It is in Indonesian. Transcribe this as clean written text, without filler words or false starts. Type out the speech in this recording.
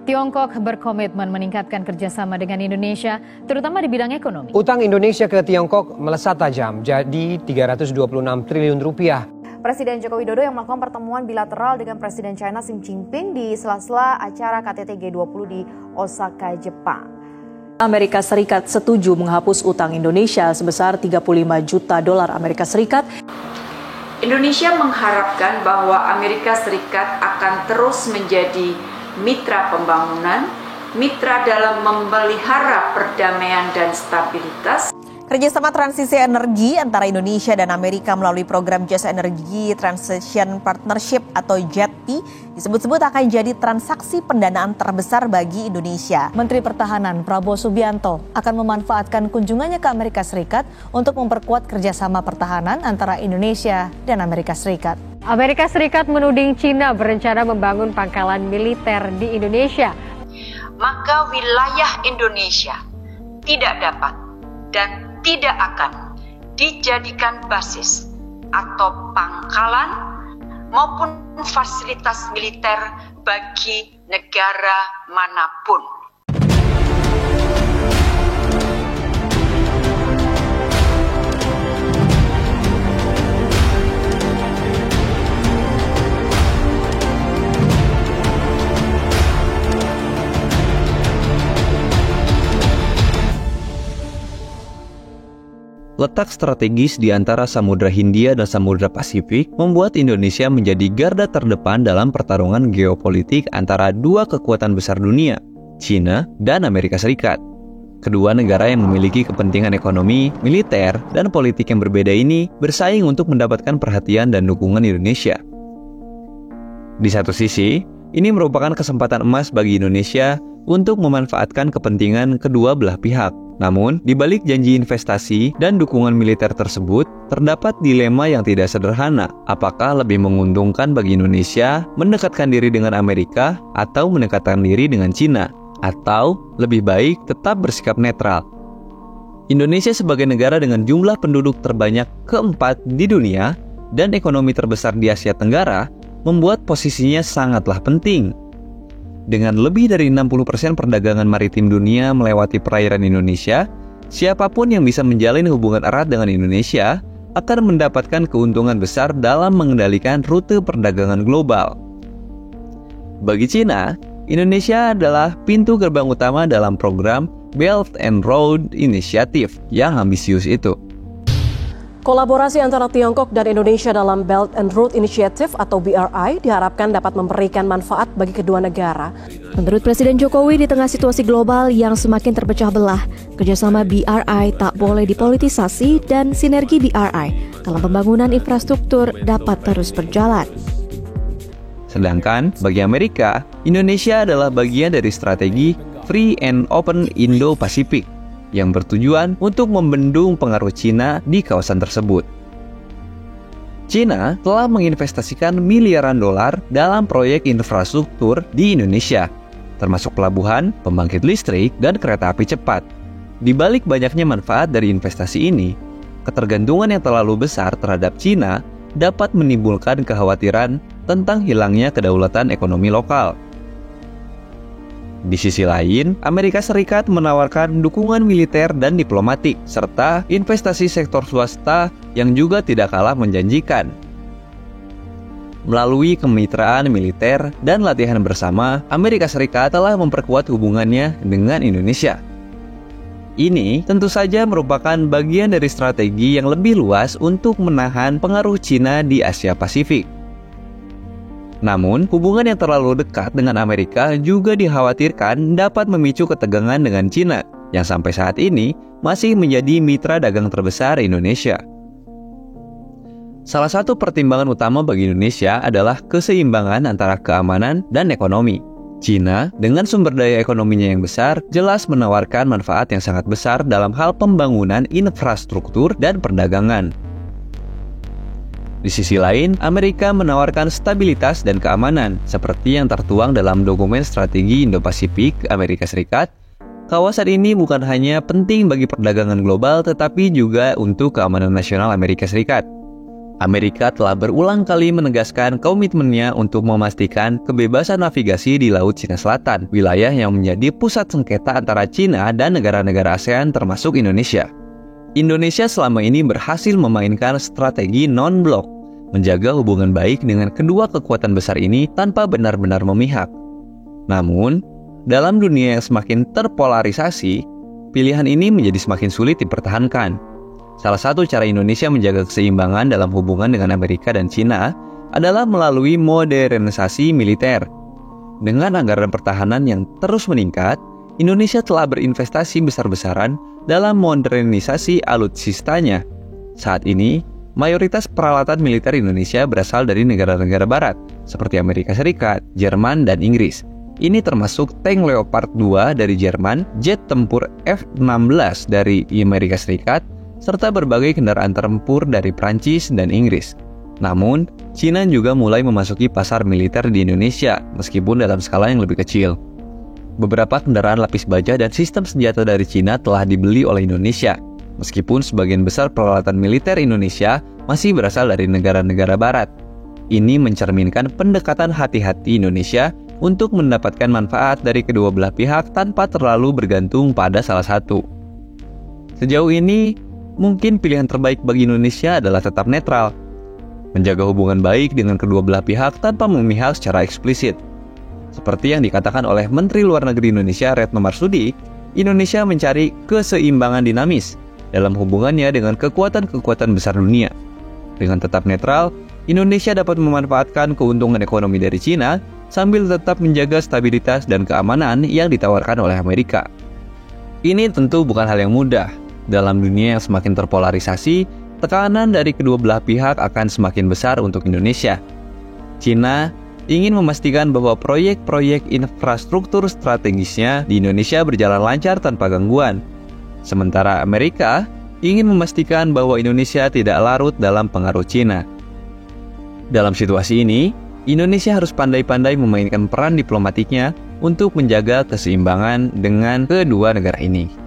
Tiongkok berkomitmen meningkatkan kerjasama dengan Indonesia, terutama di bidang ekonomi. Utang Indonesia ke Tiongkok melesat tajam, jadi 326 triliun rupiah. Presiden Joko Widodo yang melakukan pertemuan bilateral dengan Presiden China Xi Jinping di sela-sela acara KTT G20 di Osaka, Jepang. Amerika Serikat setuju menghapus utang Indonesia sebesar 35 juta dolar Amerika Serikat. Indonesia mengharapkan bahwa Amerika Serikat akan terus menjadi mitra pembangunan, mitra dalam memelihara perdamaian dan stabilitas. Kerjasama transisi energi antara Indonesia dan Amerika melalui program Just Energy Transition Partnership atau JETP disebut-sebut akan jadi transaksi pendanaan terbesar bagi Indonesia. Menteri Pertahanan Prabowo Subianto akan memanfaatkan kunjungannya ke Amerika Serikat untuk memperkuat kerjasama pertahanan antara Indonesia dan Amerika Serikat. Amerika Serikat menuding China berencana membangun pangkalan militer di Indonesia. Maka wilayah Indonesia tidak dapat dan tidak akan dijadikan basis atau pangkalan maupun fasilitas militer bagi negara manapun. Letak strategis di antara Samudra Hindia dan Samudra Pasifik membuat Indonesia menjadi garda terdepan dalam pertarungan geopolitik antara dua kekuatan besar dunia, China dan Amerika Serikat. Kedua negara yang memiliki kepentingan ekonomi, militer, dan politik yang berbeda ini bersaing untuk mendapatkan perhatian dan dukungan Indonesia. Di satu sisi, ini merupakan kesempatan emas bagi Indonesia untuk memanfaatkan kepentingan kedua belah pihak. Namun, di balik janji investasi dan dukungan militer tersebut, terdapat dilema yang tidak sederhana. Apakah lebih menguntungkan bagi Indonesia mendekatkan diri dengan Amerika atau mendekatkan diri dengan China? Atau lebih baik tetap bersikap netral? Indonesia sebagai negara dengan jumlah penduduk terbanyak keempat di dunia dan ekonomi terbesar di Asia Tenggara membuat posisinya sangatlah penting. Dengan lebih dari 60% perdagangan maritim dunia melewati perairan Indonesia, siapapun yang bisa menjalin hubungan erat dengan Indonesia akan mendapatkan keuntungan besar dalam mengendalikan rute perdagangan global. Bagi China, Indonesia adalah pintu gerbang utama dalam program Belt and Road Initiative yang ambisius itu. Kolaborasi antara Tiongkok dan Indonesia dalam Belt and Road Initiative atau BRI diharapkan dapat memberikan manfaat bagi kedua negara. Menurut Presiden Jokowi, di tengah situasi global yang semakin terpecah belah, kerjasama BRI tak boleh dipolitisasi dan sinergi BRI dalam pembangunan infrastruktur dapat terus berjalan. Sedangkan bagi Amerika, Indonesia adalah bagian dari strategi Free and Open Indo-Pasifik yang bertujuan untuk membendung pengaruh China di kawasan tersebut. China telah menginvestasikan miliaran dolar dalam proyek infrastruktur di Indonesia, termasuk pelabuhan, pembangkit listrik, dan kereta api cepat. Di balik banyaknya manfaat dari investasi ini, ketergantungan yang terlalu besar terhadap China dapat menimbulkan kekhawatiran tentang hilangnya kedaulatan ekonomi lokal. Di sisi lain, Amerika Serikat menawarkan dukungan militer dan diplomatik, serta investasi sektor swasta yang juga tidak kalah menjanjikan. Melalui kemitraan militer dan latihan bersama, Amerika Serikat telah memperkuat hubungannya dengan Indonesia. Ini tentu saja merupakan bagian dari strategi yang lebih luas untuk menahan pengaruh China di Asia Pasifik. Namun, hubungan yang terlalu dekat dengan Amerika juga dikhawatirkan dapat memicu ketegangan dengan China, yang sampai saat ini masih menjadi mitra dagang terbesar Indonesia. Salah satu pertimbangan utama bagi Indonesia adalah keseimbangan antara keamanan dan ekonomi. China, dengan sumber daya ekonominya yang besar, jelas menawarkan manfaat yang sangat besar dalam hal pembangunan infrastruktur dan perdagangan. Di sisi lain, Amerika menawarkan stabilitas dan keamanan, seperti yang tertuang dalam dokumen strategi Indo-Pasifik Amerika Serikat. Kawasan ini bukan hanya penting bagi perdagangan global, tetapi juga untuk keamanan nasional Amerika Serikat. Amerika telah berulang kali menegaskan komitmennya untuk memastikan kebebasan navigasi di Laut Cina Selatan, wilayah yang menjadi pusat sengketa antara Cina dan negara-negara ASEAN termasuk Indonesia. Indonesia selama ini berhasil memainkan strategi non-blok, menjaga hubungan baik dengan kedua kekuatan besar ini tanpa benar-benar memihak. Namun, dalam dunia yang semakin terpolarisasi, pilihan ini menjadi semakin sulit dipertahankan. Salah satu cara Indonesia menjaga keseimbangan dalam hubungan dengan Amerika dan Cina adalah melalui modernisasi militer. Dengan anggaran pertahanan yang terus meningkat, Indonesia telah berinvestasi besar-besaran dalam modernisasi alutsistanya. Saat ini, mayoritas peralatan militer Indonesia berasal dari negara-negara barat, seperti Amerika Serikat, Jerman, dan Inggris. Ini termasuk tank Leopard 2 dari Jerman, jet tempur F-16 dari Amerika Serikat, serta berbagai kendaraan tempur dari Prancis dan Inggris. Namun, Cina juga mulai memasuki pasar militer di Indonesia, meskipun dalam skala yang lebih kecil. Beberapa kendaraan lapis baja dan sistem senjata dari Cina telah dibeli oleh Indonesia, meskipun sebagian besar peralatan militer Indonesia masih berasal dari negara-negara barat. Ini mencerminkan pendekatan hati-hati Indonesia untuk mendapatkan manfaat dari kedua belah pihak tanpa terlalu bergantung pada salah satu. Sejauh ini, mungkin pilihan terbaik bagi Indonesia adalah tetap netral, menjaga hubungan baik dengan kedua belah pihak tanpa memihak secara eksplisit. Seperti yang dikatakan oleh Menteri Luar Negeri Indonesia Retno Marsudi, Indonesia mencari keseimbangan dinamis dalam hubungannya dengan kekuatan-kekuatan besar dunia. Dengan tetap netral, Indonesia dapat memanfaatkan keuntungan ekonomi dari Cina sambil tetap menjaga stabilitas dan keamanan yang ditawarkan oleh Amerika. Ini tentu bukan hal yang mudah. Dalam dunia yang semakin terpolarisasi, tekanan dari kedua belah pihak akan semakin besar untuk Indonesia. Cina ingin memastikan bahwa proyek-proyek infrastruktur strategisnya di Indonesia berjalan lancar tanpa gangguan. Sementara Amerika ingin memastikan bahwa Indonesia tidak larut dalam pengaruh Cina. Dalam situasi ini, Indonesia harus pandai-pandai memainkan peran diplomatiknya untuk menjaga keseimbangan dengan kedua negara ini.